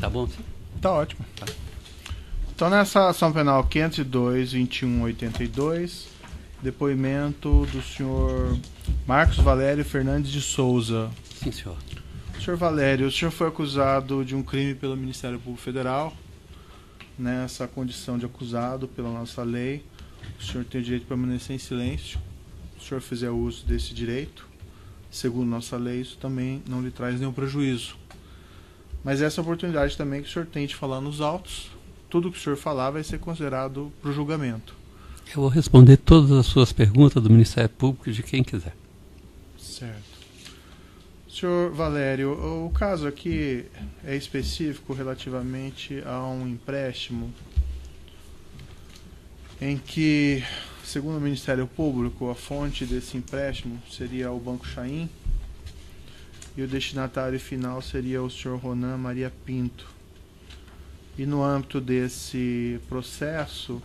Tá bom? Sim? Tá ótimo. Então, nessa ação penal 502-2182, depoimento do senhor Marcos Valério Fernandes de Souza. Sim, senhor. Senhor Valério, o senhor foi acusado de um crime pelo Ministério Público Federal. Nessa condição de acusado pela nossa lei, o senhor tem o direito de permanecer em silêncio. Se o senhor fizer uso desse direito, segundo nossa lei, isso também não lhe traz nenhum prejuízo. Mas essa oportunidade também que o senhor tem de falar nos autos, tudo que o senhor falar vai ser considerado para o julgamento. Eu vou responder todas as suas perguntas do Ministério Público, de quem quiser. Certo. Senhor Valério, o caso aqui é específico relativamente a um empréstimo em que, segundo o Ministério Público, a fonte desse empréstimo seria o Banco Chain e o destinatário final seria o senhor Ronan Maria Pinto. E no âmbito desse processo,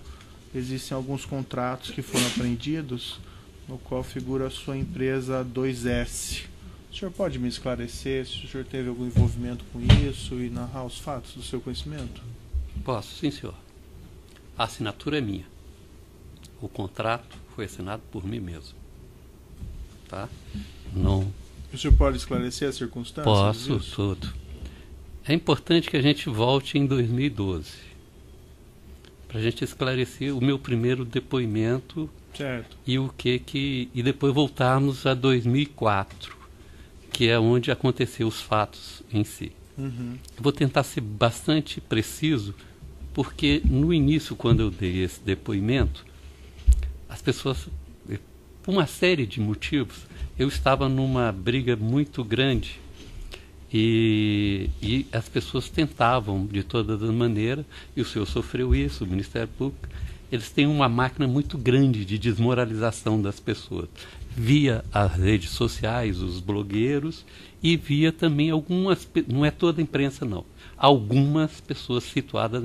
existem alguns contratos que foram apreendidos, no qual figura a sua empresa 2S. O senhor pode me esclarecer se o senhor teve algum envolvimento com isso e narrar os fatos do seu conhecimento? Posso, sim, senhor. A assinatura é minha. O contrato foi assinado por mim mesmo. Tá? Não. O senhor pode esclarecer as circunstâncias? Posso, disso? tudo. É importante que a gente volte em 2012 para a gente esclarecer o meu primeiro depoimento. Certo. E depois voltarmos a 2004, que é onde aconteceu os fatos em si. Uhum. Eu vou tentar ser bastante preciso, porque no início, quando eu dei esse depoimento, as pessoas, por uma série de motivos, eu estava numa briga muito grande e as pessoas tentavam de todas as maneiras, e o senhor sofreu isso, o Ministério Público. Eles têm uma máquina muito grande de desmoralização das pessoas, via as redes sociais, os blogueiros, e via também algumas, não é toda a imprensa não, algumas pessoas situadas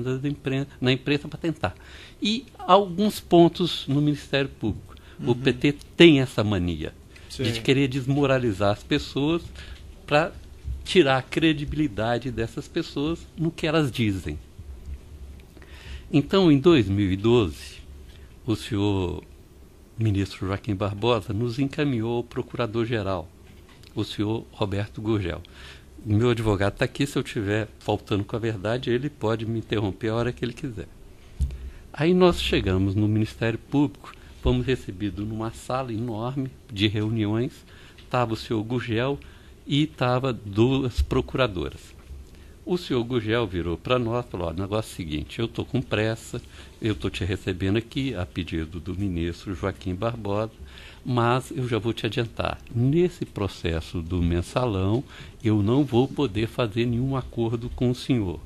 na imprensa para tentar. E alguns pontos no Ministério Público. O PT tem essa mania de querer desmoralizar as pessoas para tirar a credibilidade dessas pessoas no que elas dizem. Então, em 2012, o senhor ministro Joaquim Barbosa nos encaminhou ao procurador-geral, o senhor Roberto Gurgel. O meu advogado está aqui, se eu estiver faltando com a verdade, ele pode me interromper a hora que ele quiser. Aí nós chegamos no Ministério Público, fomos recebidos numa sala enorme de reuniões, estava o senhor Gurgel e estava duas procuradoras. O senhor Gurgel virou para nós e falou: olha, o negócio é o seguinte, eu estou com pressa, eu estou te recebendo aqui a pedido do ministro Joaquim Barbosa, mas eu já vou te adiantar, nesse processo do mensalão, eu não vou poder fazer nenhum acordo com o senhor.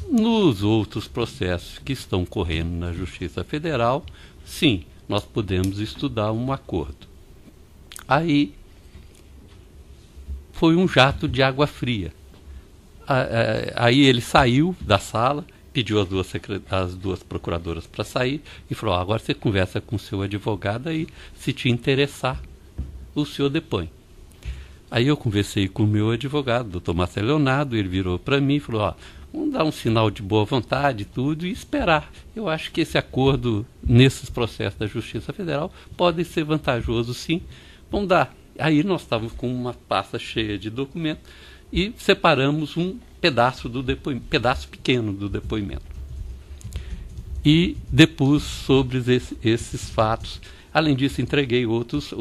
Nos outros processos que estão correndo na Justiça Federal, sim, nós podemos estudar um acordo. Aí foi um jato de água fria. Aí ele saiu da sala, pediu as duas procuradoras para sair e falou: agora você conversa com o seu advogado e, se te interessar, o senhor depõe. Aí eu conversei com o meu advogado, doutor Marcelo Leonardo, ele virou para mim e falou: vamos dar um sinal de boa vontade e tudo e esperar. Eu acho que esse acordo nesses processos da Justiça Federal pode ser vantajoso, sim. Vamos dar. Aí nós estávamos com uma pasta cheia de documentos e separamos um pedaço do depoimento, pedaço pequeno do depoimento. E depus sobre esses fatos. Além disso, entreguei outros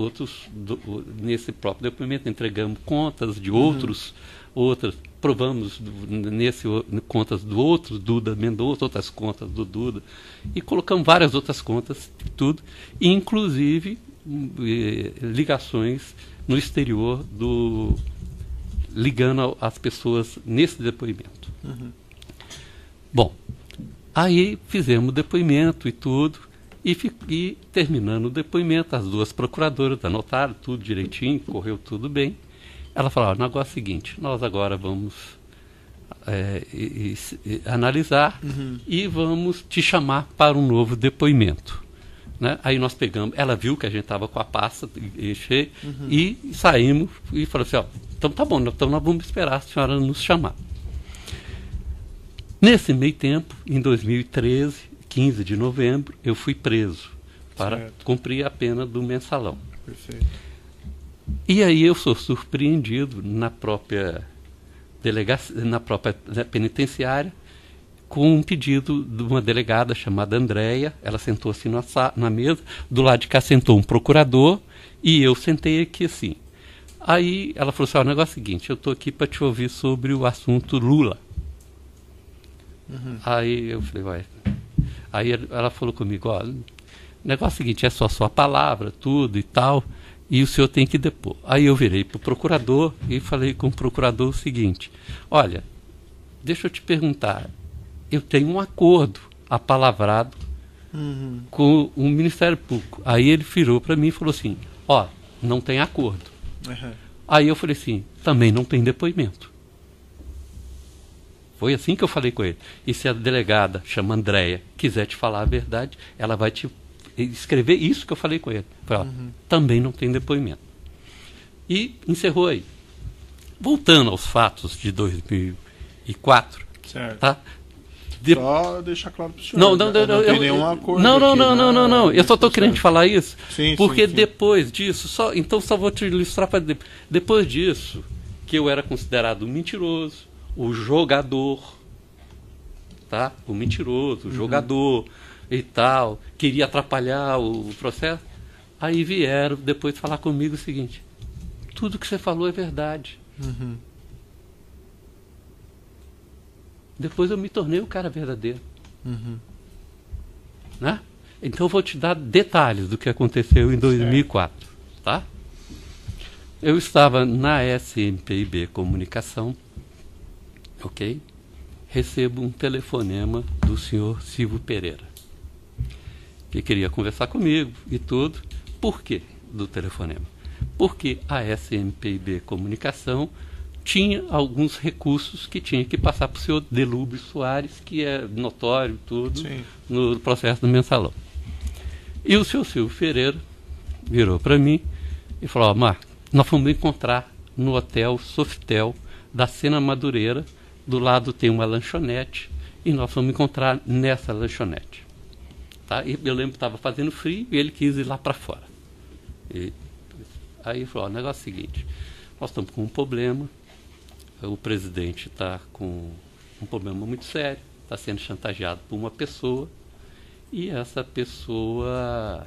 nesse próprio depoimento, entregamos contas de outras, provamos contas do outro, Duda Mendonça, outras contas do Duda, e colocamos várias outras contas, tudo, inclusive ligações no exterior ligando as pessoas nesse depoimento. Bom, aí fizemos o depoimento e tudo, e terminando o depoimento, as duas procuradoras anotaram tudo direitinho, correu tudo bem. Ela falou: o negócio é o seguinte, nós agora vamos analisar e vamos te chamar para um novo depoimento. Né? Aí nós pegamos, ela viu que a gente estava com a pasta e saímos e falou assim: então tá bom, então nós vamos esperar a senhora nos chamar. Nesse meio tempo, em 2013, 15 de novembro, eu fui preso para cumprir a pena do mensalão. Perfeito. E aí eu sou surpreendido na própria delegacia, na própria penitenciária, com um pedido de uma delegada chamada Andréia. Ela sentou assim na mesa, do lado de cá sentou um procurador e eu sentei aqui assim. Aí ela falou assim, o negócio é o seguinte, eu estou aqui para te ouvir sobre o assunto Lula. Aí eu falei, vai. Aí ela falou comigo, ó, o negócio é o seguinte, é só sua palavra, tudo e tal, e o senhor tem que depor. Aí eu virei para o procurador e falei com o procurador o seguinte, olha, deixa eu te perguntar, eu tenho um acordo apalavrado com o Ministério Público. Aí ele virou para mim e falou assim, ó, não tem acordo. Aí eu falei assim, também não tem depoimento. Foi assim que eu falei com ele. E se a delegada, chama Andréia, quiser te falar a verdade, ela vai te escrever isso que eu falei com ele. Falei, ó, também não tem depoimento. E encerrou aí. Voltando aos fatos de 2004, certo. Tá? Só deixar claro para o senhor. Não tem nenhum acordo. Não. Eu só estou querendo te falar isso. Porque sim. depois disso, então só vou te ilustrar para depois disso, que eu era considerado um mentiroso, o jogador, tá? O mentiroso, o jogador e tal, queria atrapalhar o processo. Aí vieram depois falar comigo o seguinte, tudo que você falou é verdade. Depois eu me tornei o cara verdadeiro. Né? Então eu vou te dar detalhes do que aconteceu em 2004. Tá? Eu estava na SMPIB Comunicação, ok? Recebo um telefonema do senhor Silvio Pereira, que queria conversar comigo e tudo. Por quê do telefonema? Porque a SMPIB Comunicação tinha alguns recursos que tinha que passar para o senhor Delúbio Soares, que é notório tudo, no processo do mensalão. E o senhor Silvio Pereira virou para mim e falou, Marco, nós fomos encontrar no hotel Sofitel da Sena Madureira, do lado tem uma lanchonete, e nós fomos encontrar nessa lanchonete. Tá? E eu lembro que estava fazendo frio e ele quis ir lá para fora. Aí ele falou, o negócio é o seguinte, nós estamos com um problema, o presidente está com um problema muito sério, está sendo chantageado por uma pessoa, e essa pessoa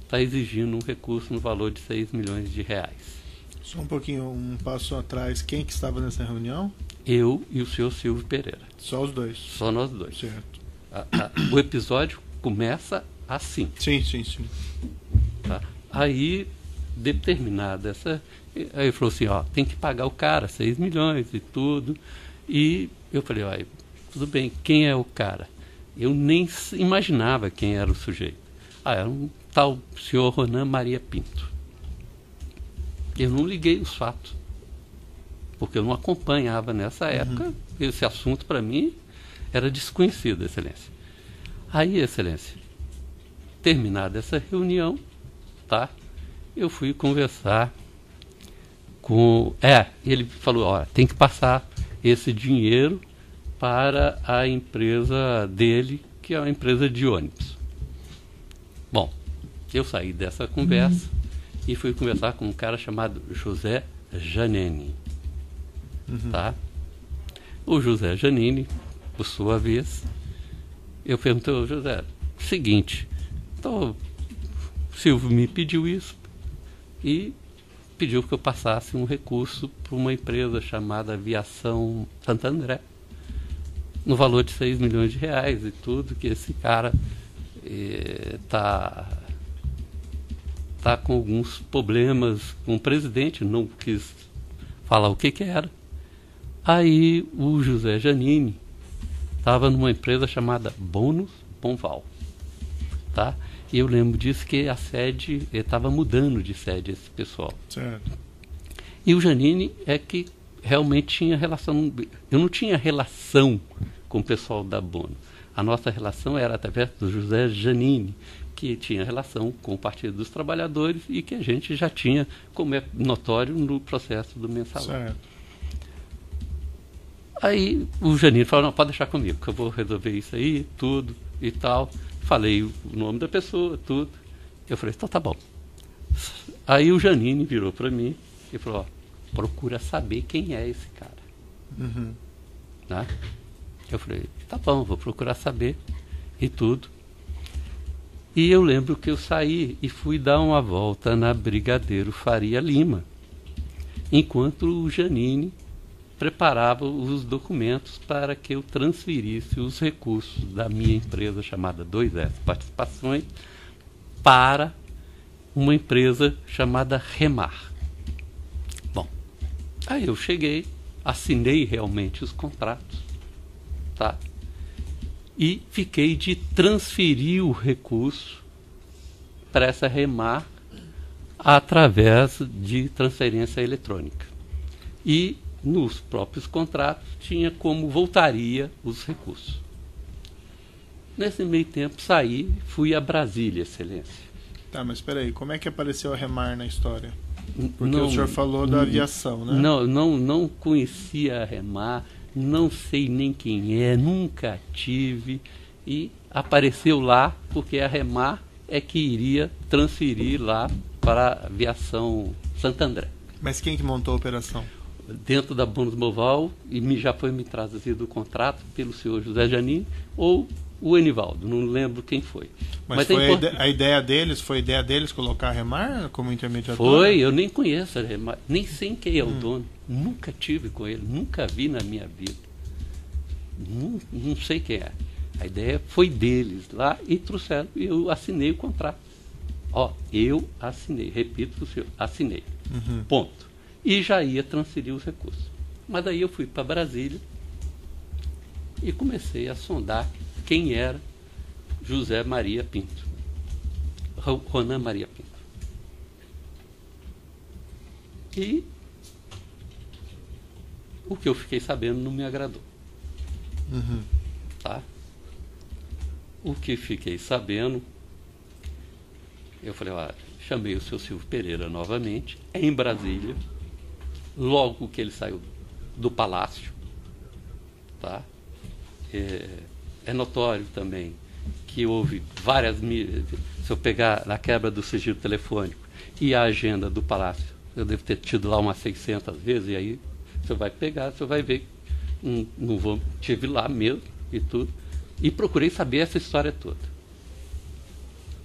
está exigindo um recurso no valor de 6 milhões de reais. Só um pouquinho, um passo atrás, quem que estava nessa reunião? Eu e o senhor Silvio Pereira. Só os dois? Só nós dois. Certo. O episódio começa assim. Sim. Tá? Aí, determinada essa... Aí ele falou assim, ó, tem que pagar o cara 6 milhões e tudo. E eu falei, ó, tudo bem, quem é o cara? Eu nem imaginava quem era o sujeito. Era um tal senhor Ronan Maria Pinto. Eu não liguei os fatos, porque eu não acompanhava nessa época. Esse assunto para mim era desconhecido, Excelência. Aí, Excelência, terminada essa reunião, tá? Eu fui conversar com... ele falou, ó, tem que passar esse dinheiro para a empresa dele, que é uma empresa de ônibus. Bom, eu saí dessa conversa e fui conversar com um cara chamado José Janini. Tá? O José Janini, por sua vez, eu perguntei ao José, seguinte, então, o Silvio me pediu isso e pediu que eu passasse um recurso para uma empresa chamada Aviação Santo André, no valor de 6 milhões de reais e tudo, que esse cara tá com alguns problemas com o presidente, não quis falar o que era. Aí o José Janini estava numa empresa chamada Bônus Ponval, tá? E eu lembro disso, que a sede, estava mudando de sede esse pessoal. Certo. E o Janini é que realmente tinha relação, eu não tinha relação com o pessoal da Bônus. A nossa relação era através do José Janini, que tinha relação com o Partido dos Trabalhadores e que a gente já tinha, como é notório, no processo do mensalão. Certo. Aí o Janine falou, não, pode deixar comigo, que eu vou resolver isso aí, tudo e tal. Falei o nome da pessoa, tudo. Eu falei, então tá bom. Aí o Janine virou para mim e falou, ó, procura saber quem é esse cara. Uhum. Né? Eu falei, tá bom, vou procurar saber e tudo. E eu lembro que eu saí e fui dar uma volta na Brigadeiro Faria Lima, enquanto o Janine preparava os documentos para que eu transferisse os recursos da minha empresa chamada 2S Participações para uma empresa chamada Remar. Bom, aí eu cheguei, assinei realmente os contratos, tá? E fiquei de transferir o recurso para essa Remar através de transferência eletrônica. E nos próprios contratos tinha como voltaria os recursos. Nesse meio tempo saí, fui a Brasília, Excelência. Tá, mas espera aí, como é que apareceu a Remar na história? Porque Não, o senhor falou da aviação, né? Não conhecia a Remar, não sei nem quem é, nunca tive, e apareceu lá porque a Remar é que iria transferir lá para a aviação Santo André. Mas quem que montou a operação? Dentro da Bônus Moval, e já foi me trazido o contrato pelo senhor José Janine ou o Enivaldo, não lembro quem foi. Mas foi a ideia deles, foi a ideia deles colocar a Remar como intermediador? Foi, eu nem conheço a Remar, nem sei quem é o dono, nunca tive com ele, nunca vi na minha vida. Não sei quem é. A ideia foi deles lá e trouxeram, e eu assinei o contrato. Ó, eu assinei, repito para o senhor, assinei. Ponto. E já ia transferir os recursos. Mas daí eu fui para Brasília e comecei a sondar quem era José Maria Pinto, Ronan Maria Pinto. E o que eu fiquei sabendo não me agradou. Tá? O que fiquei sabendo, eu falei, olha, chamei o seu Silvio Pereira novamente, em Brasília, logo que ele saiu do Palácio, tá? É notório também que houve várias... Se eu pegar na quebra do sigilo telefônico e a agenda do Palácio, eu devo ter tido lá umas 600 vezes, e aí você vai pegar, você vai ver, tive lá mesmo e tudo, e procurei saber essa história toda.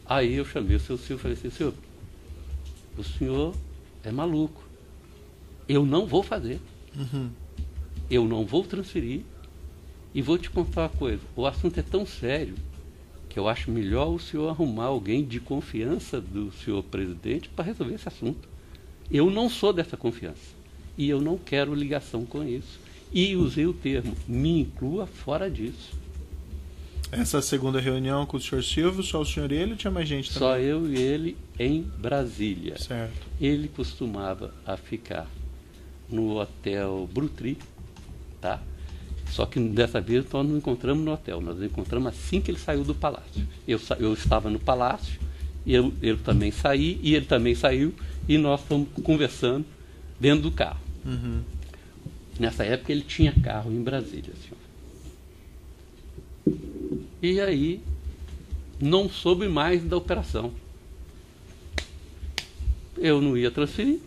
Aí eu chamei o seu Silvio e falei assim, senhor, o senhor é maluco. Eu não vou fazer. Eu não vou transferir. E vou te contar uma coisa. O assunto é tão sério que eu acho melhor o senhor arrumar alguém de confiança do senhor presidente para resolver esse assunto. Eu não sou dessa confiança. E eu não quero ligação com isso. E usei o termo, me inclua fora disso. Essa segunda reunião com o senhor Silvio, só o senhor e ele ou tinha mais gente também? Só eu e ele em Brasília. Certo. Ele costumava a ficar no hotel Brutri, tá? Só que dessa vez nós não encontramos no hotel, nós encontramos assim que ele saiu do palácio. Eu estava no palácio, ele também saiu, e ele também saiu, e nós estamos conversando dentro do carro. Nessa época ele tinha carro em Brasília, senhor. E aí não soube mais da operação. Eu não ia transferir,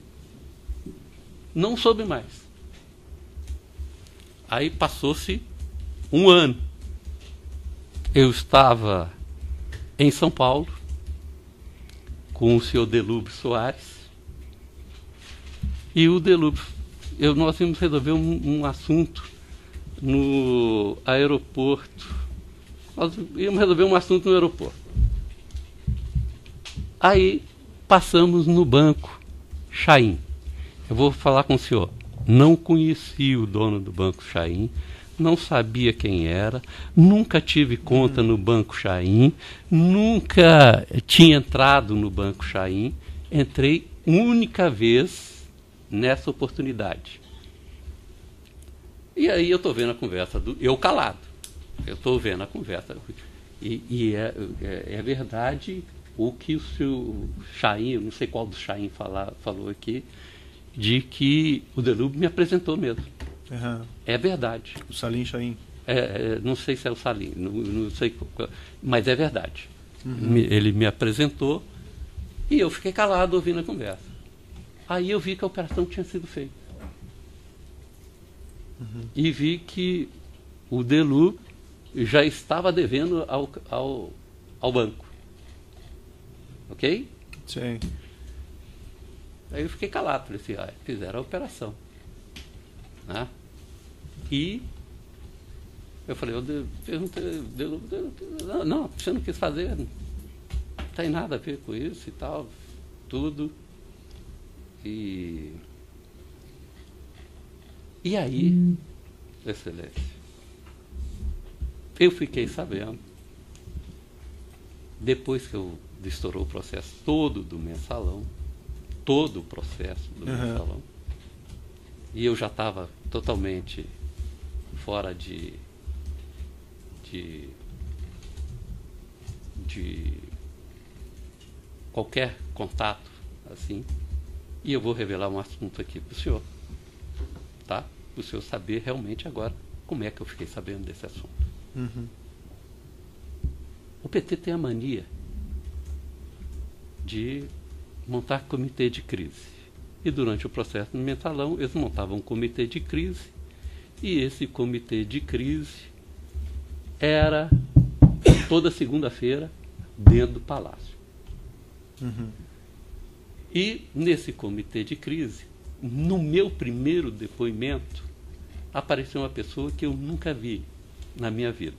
não soube mais. Aí passou-se um ano. Eu estava em São Paulo com o senhor Delúbio Soares, e o Delúbio, nós íamos resolver um assunto no aeroporto. Nós íamos resolver um assunto no aeroporto. Aí passamos no banco Chaim. Eu vou falar com o senhor. Não conhecia o dono do Banco Chaim, não sabia quem era, nunca tive conta no Banco Chaim, nunca tinha entrado no Banco Chaim, entrei única vez nessa oportunidade. E aí eu estou vendo a conversa, eu calado, eu estou vendo a conversa, e é verdade o que o seu Chaim, eu não sei qual do Chaim falou aqui, de que o Delúbio me apresentou mesmo. Aham. É verdade. O Salim Chaim. Não sei se é o Salim, não sei, mas é verdade. Uhum. Ele me apresentou e eu fiquei calado ouvindo a conversa. Aí eu vi que a operação tinha sido feita. E vi que o Delu já estava devendo ao banco. Ok? Sim. Aí eu fiquei calado, falei assim, fizeram a operação. Né? E eu falei, perguntei, não, você não quis fazer, não tem nada a ver com isso e tal, tudo. E aí, Excelência, eu fiquei sabendo, depois que estourou o processo todo do mensalão, todo o processo do mensalão, e eu já estava totalmente fora de qualquer contato, assim, e eu vou revelar um assunto aqui para o senhor, tá? Para o senhor saber realmente agora como é que eu fiquei sabendo desse assunto. Uhum. O PT tem a mania de montar comitê de crise. E durante o processo do mensalão, eles montavam um comitê de crise, e esse comitê de crise era toda segunda-feira dentro do Palácio. Uhum. E nesse comitê de crise, no meu primeiro depoimento, apareceu uma pessoa que eu nunca vi na minha vida.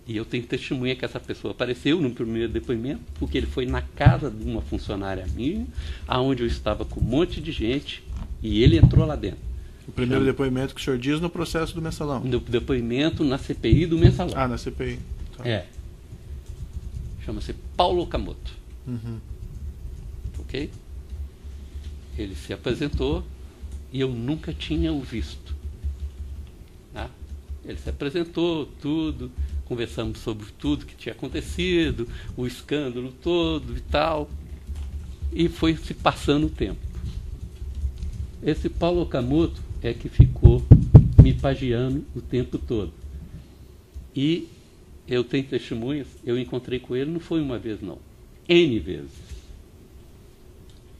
E eu tenho testemunha que essa pessoa apareceu no primeiro depoimento, porque ele foi na casa de uma funcionária minha, aonde eu estava com um monte de gente, e ele entrou lá dentro. O primeiro depoimento que o senhor diz no processo do mensalão? No depoimento na CPI do mensalão. Ah, na CPI. Tá. Chama-se Paulo Okamoto. Uhum. Ok? Ele se apresentou e eu nunca tinha o visto. Tá? Ele se apresentou, tudo, conversamos sobre tudo que tinha acontecido, o escândalo todo e tal, e foi se passando o tempo. Esse Paulo Okamoto é que ficou me pagiando o tempo todo. E eu tenho testemunhas, eu encontrei com ele, não foi uma vez não, N vezes.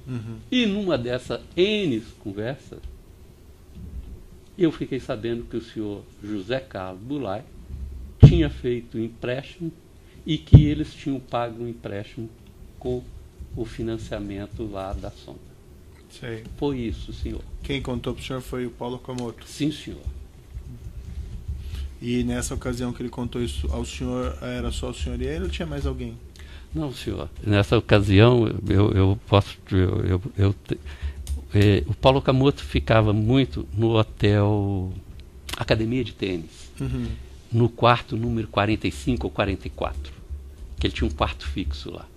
Uhum. E numa dessas N conversas, eu fiquei sabendo que o senhor José Carlos Goulart tinha feito um empréstimo e que eles tinham pago um empréstimo com o financiamento lá da sonda. Sei. Foi isso, senhor. Quem contou para o senhor foi o Paulo Okamoto. Sim, senhor. E nessa ocasião que ele contou isso ao senhor, era só o senhor e ele ou tinha mais alguém? Não, senhor. Nessa ocasião, o Paulo Okamoto ficava muito no hotel Academia de Tênis, no quarto número 45 ou 44, que ele tinha um quarto fixo lá.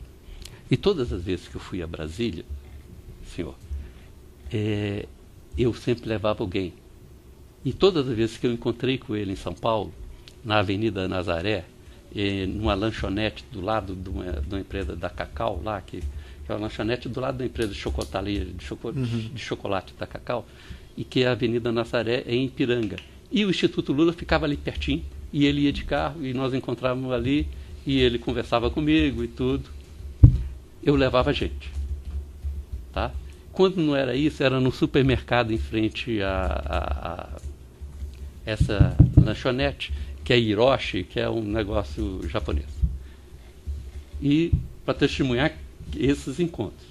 E todas as vezes que eu fui a Brasília, senhor, eu sempre levava alguém. E todas as vezes que eu encontrei com ele em São Paulo, na Avenida Nazaré, numa lanchonete do lado de uma empresa da Cacau lá, que é uma lanchonete do lado da empresa de chocolateria, de chocolate da Cacau, e que a Avenida Nazaré é em Ipiranga. E o Instituto Lula ficava ali pertinho, e ele ia de carro, e nós encontrávamos ali, e ele conversava comigo e tudo. Eu levava gente. Tá? Quando não era isso, era no supermercado em frente a essa lanchonete, que é Hiroshi, que é um negócio japonês. E para testemunhar esses encontros.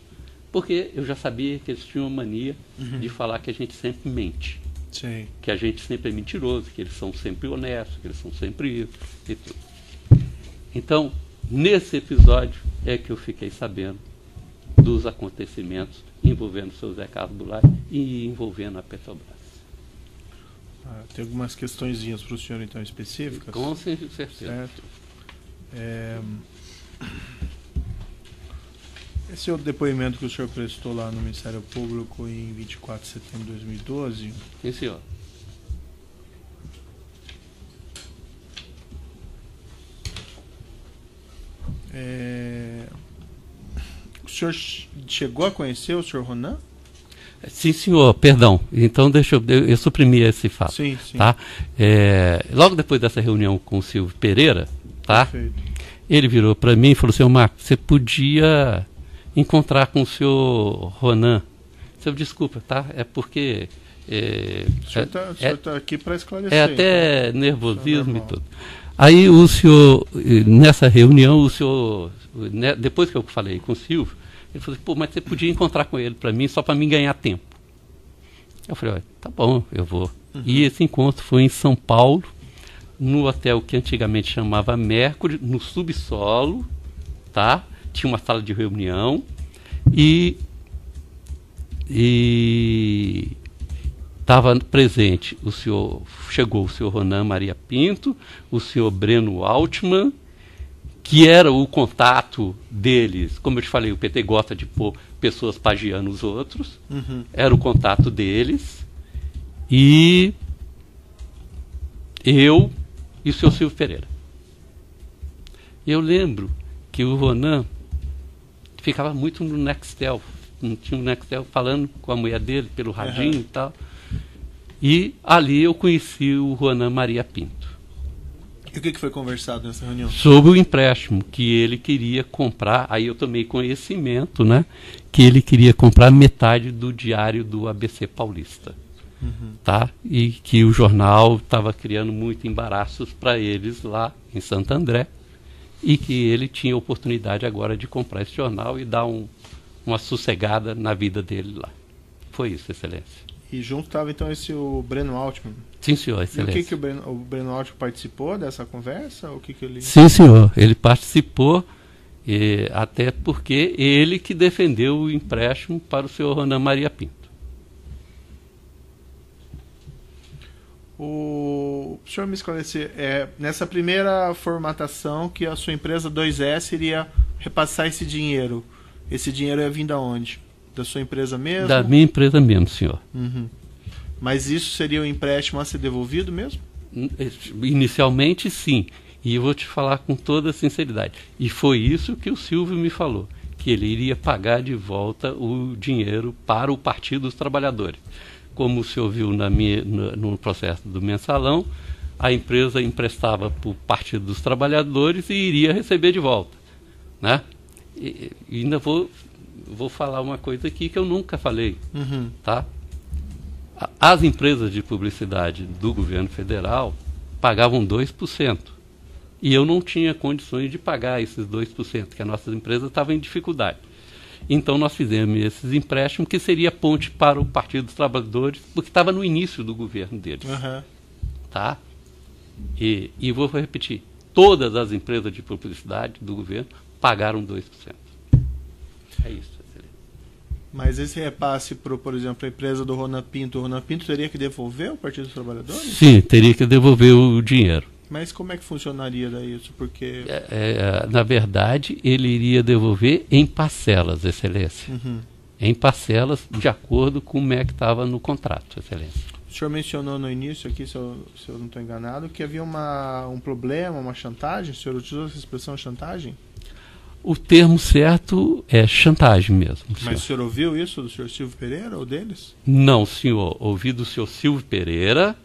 Porque eu já sabia que eles tinham uma mania de falar que a gente sempre mente. Sim. Que a gente sempre é mentiroso, que eles são sempre honestos, que eles são sempre isso e tudo. Então, nesse episódio é que eu fiquei sabendo dos acontecimentos envolvendo o seu Zé Carlos Goulart e envolvendo a Petrobras. Tem algumas questõezinhas para o senhor, então, específicas? Com certeza. Certo. Esse é o depoimento que o senhor prestou lá no Ministério Público em 24 de setembro de 2012. Sim, senhor. O senhor chegou a conhecer o senhor Ronan? Sim, senhor, perdão. Então eu suprimi esse fato. Sim, sim. Tá? Logo depois dessa reunião com o Silvio Pereira, tá? Perfeito. Ele virou para mim e falou assim: Marco, você podia encontrar com o senhor Ronan. Eu, desculpa, tá? É porque... O senhor está aqui para esclarecer. É até então. nervosismo e tudo. Aí o senhor, nessa reunião, o senhor, depois que eu falei com o Silvio, ele falou assim: pô, mas você podia encontrar com ele para mim, só para mim ganhar tempo. Eu falei: olha, tá bom, eu vou. E esse encontro foi em São Paulo, no hotel que antigamente chamava Mercury, no subsolo, tá? Tinha uma sala de reunião e estava presente chegou o senhor Ronan Maria Pinto, o senhor Breno Altman, que era o contato deles. Como eu te falei, o PT gosta de pôr pessoas pagiando os outros. Era o contato deles. E eu e o senhor Silvio Pereira. Eu lembro que o Ronan ficava muito no Nextel. Tinha um Nextel falando com a mulher dele pelo radinho e tal. E ali eu conheci o Ronan Maria Pinto. E o que foi conversado nessa reunião? Sobre o empréstimo que ele queria comprar. Aí eu tomei conhecimento, né? Que ele queria comprar metade do diário do ABC Paulista. Tá? E que o jornal estava criando muito embaraços para eles lá em Santo André. E que ele tinha oportunidade agora de comprar esse jornal e dar uma sossegada na vida dele lá. Foi isso, Excelência. E junto estava então o Breno Altman. Sim, senhor, Excelência. E o que o Breno Altman participou dessa conversa? O que ele... Sim, senhor, ele participou, até porque ele que defendeu o empréstimo para o senhor Ronan Maria Pinto. O senhor me esclarecer, nessa primeira formatação que a sua empresa 2S iria repassar esse dinheiro ia vir da onde? Da sua empresa mesmo? Da minha empresa mesmo, senhor. Mas isso seria um empréstimo a ser devolvido mesmo? Inicialmente, sim. E eu vou te falar com toda sinceridade. E foi isso que o Silvio me falou, que ele iria pagar de volta o dinheiro para o Partido dos Trabalhadores. Como o senhor viu no processo do mensalão, a empresa emprestava para o Partido dos Trabalhadores e iria receber de volta. Né? E ainda vou falar uma coisa aqui que eu nunca falei. Tá? As empresas de publicidade do governo federal pagavam 2%. E eu não tinha condições de pagar esses 2%, que a nossa empresa estava em dificuldade. Então nós fizemos esses empréstimos, que seria ponte para o Partido dos Trabalhadores, porque estava no início do governo deles. Tá? E vou repetir, todas as empresas de publicidade do governo pagaram 2%. É isso. Mas esse repasse, por exemplo, a empresa do Ronan Pinto, o Ronan Pinto teria que devolver ao Partido dos Trabalhadores? Sim, teria que devolver o dinheiro. Mas como é que funcionaria daí isso? Porque... na verdade, ele iria devolver em parcelas, Excelência. Em parcelas, de acordo com como é que estava no contrato, Excelência. O senhor mencionou no início aqui, se eu não estou enganado, que havia um problema, uma chantagem. O senhor utilizou essa expressão chantagem? O termo certo é chantagem mesmo. Mas o senhor ouviu isso do senhor Silvio Pereira ou deles? Não, senhor. Ouvi do senhor Silvio Pereira,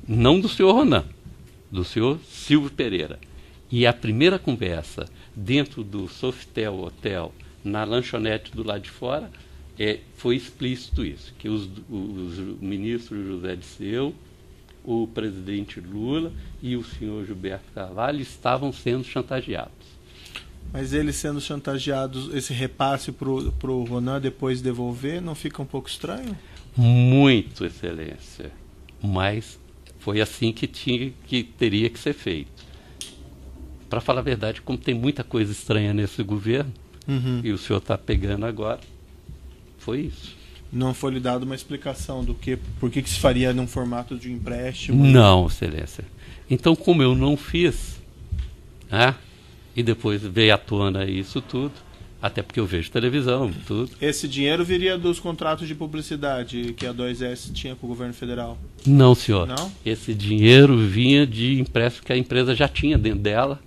não do senhor Ronan, do senhor Silvio Pereira. E a primeira conversa dentro do Sofitel Hotel, na lanchonete do lado de fora, foi explícito isso, que os ministros José Disseu, o presidente Lula e o senhor Gilberto Carvalho estavam sendo chantageados. Mas eles sendo chantageados, esse repasse para o Ronan depois devolver, não fica um pouco estranho? Muito, Excelência. Mas foi assim que teria que ser feito. Para falar a verdade, como tem muita coisa estranha nesse governo, e o senhor está pegando agora, foi isso. Não foi lhe dada uma explicação do por que se faria num formato de empréstimo? Não, Excelência. Então, como eu não fiz, e depois veio à tona isso tudo, até porque eu vejo televisão, tudo. Esse dinheiro viria dos contratos de publicidade que a 2S tinha com o governo federal? Não, senhor. Não? Esse dinheiro vinha de empréstimo que a empresa já tinha dentro dela,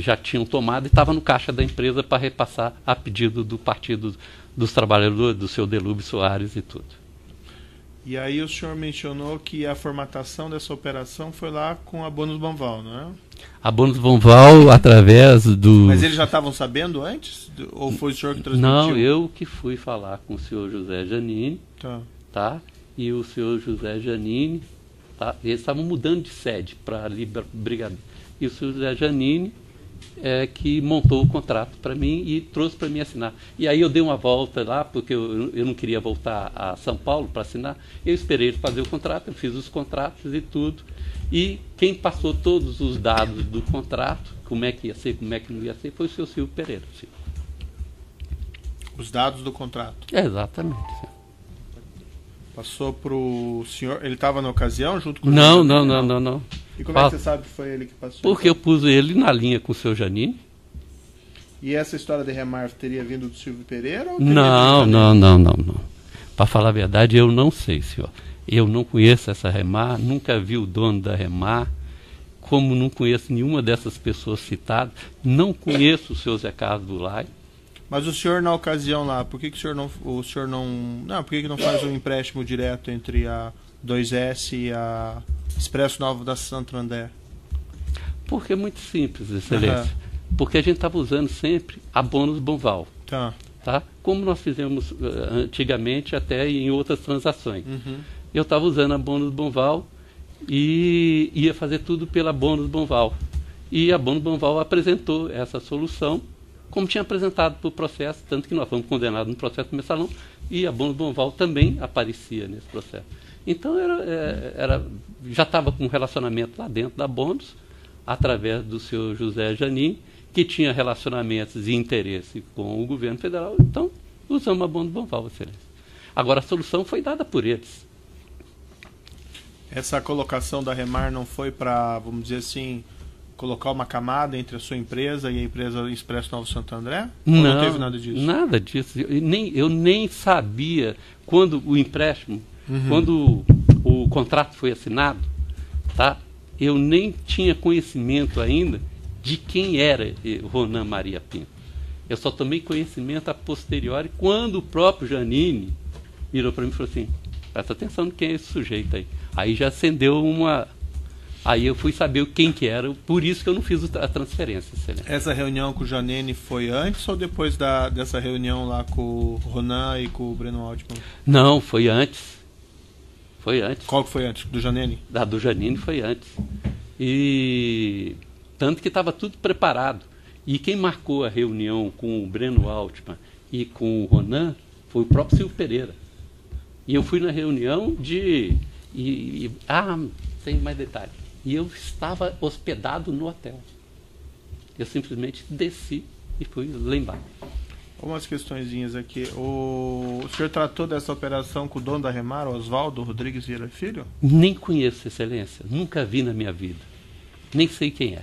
já tinham tomado e estava no caixa da empresa para repassar a pedido do Partido dos trabalhadores, do seu Delúbio Soares e tudo. E aí o senhor mencionou que a formatação dessa operação foi lá com a Bônus Banval, não é? A Bônus Banval, através do... Mas eles já estavam sabendo antes? Ou foi o senhor que transmitiu? Não, eu que fui falar com o senhor José Janine, tá? E o senhor José Janine, tá? Eles estavam mudando de sede para ali, Brigadeiro. E o senhor José Janine que montou o contrato para mim e trouxe para mim assinar. E aí eu dei uma volta lá, porque eu não queria voltar a São Paulo para assinar. Eu esperei ele fazer o contrato, eu fiz os contratos e tudo. E quem passou todos os dados do contrato, como é que ia ser, como é que não ia ser, foi o seu Silvio Pereira. Sim. Os dados do contrato? Exatamente. Sim. Passou para o senhor, ele estava na ocasião junto com o Não. E como é que você sabe que foi ele que passou? Porque eu pus ele na linha com o seu Janine. E essa história de Remar teria vindo do Silvio Pereira? Ou Não. Para falar a verdade, eu não sei, senhor. Eu não conheço essa Remar, nunca vi o dono da Remar, como não conheço nenhuma dessas pessoas citadas, não conheço o seu Zé Carlos Bulay. Mas o senhor, na ocasião lá, por que o senhor não por que não faz um empréstimo direto entre a 2S e a Expresso Novo da Santo André? Porque é muito simples, excelência. Porque a gente estava usando sempre a Bônus Banval. Tá? Como nós fizemos antigamente até em outras transações. Eu estava usando a Bônus Banval e ia fazer tudo pela Bônus Banval. E a Bônus Banval apresentou essa solução, como tinha apresentado para o processo, tanto que nós fomos condenados no processo do mensalão, e a Bônus Banval também aparecia nesse processo. Então já estava com um relacionamento lá dentro da Bônus, através do seu José Janine, que tinha relacionamentos e interesse com o governo federal, então usamos a Bônus Banval, excelência. Agora a solução foi dada por eles. Essa colocação da Remar não foi para, vamos dizer assim, colocar uma camada entre a sua empresa e a empresa Expresso Novo Santo André? Não teve nada disso? Nada disso. Eu nem sabia quando o empréstimo, quando o contrato foi assinado, tá? Eu nem tinha conhecimento ainda de quem era Ronan Maria Pinto. Eu só tomei conhecimento a posteriori quando o próprio Janine virou para mim e falou assim: presta atenção de quem é esse sujeito aí. Aí já acendeu uma... Aí eu fui saber quem que era, por isso que eu não fiz a transferência. Excelente. Essa reunião com o Janine foi antes ou depois dessa reunião lá com o Ronan e com o Breno Altman? Não, foi antes. Foi antes. Qual que foi antes? Do Janine? Da do Janine foi antes. E tanto que estava tudo preparado. E quem marcou a reunião com o Breno Altman e com o Ronan foi o próprio Silvio Pereira. E eu fui na reunião tem mais detalhe. E eu estava hospedado no hotel. Eu simplesmente desci e fui lá embaixo. Umas questõezinhas aqui. O senhor tratou dessa operação com o dono da Remar, Oswaldo Rodrigues Vieira Filho? Nem conheço, excelência. Nunca vi na minha vida. Nem sei quem é.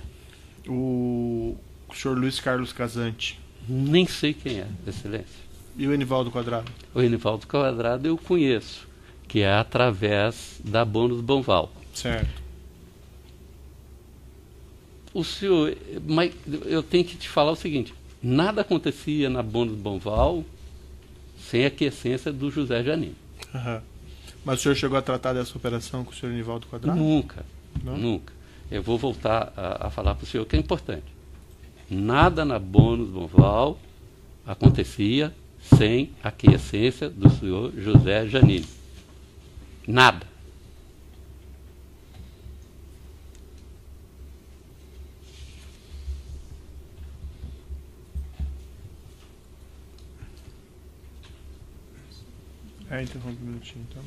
O senhor Luiz Carlos Casante? Nem sei quem é, excelência. E o Enivaldo Quadrado? O Enivaldo Quadrado eu conheço, que é através da Bônus Banval. Certo. O senhor, mas eu tenho que te falar o seguinte: nada acontecia na Bônus Banval sem a quiescência do José Janine. Mas o senhor chegou a tratar dessa operação com o senhor Enivaldo Quadrado? Nunca. Eu vou voltar a falar para o senhor que é importante. Nada na Bônus Banval acontecia sem a quiescência do senhor José Janine. Nada. Interrompe um minutinho, então.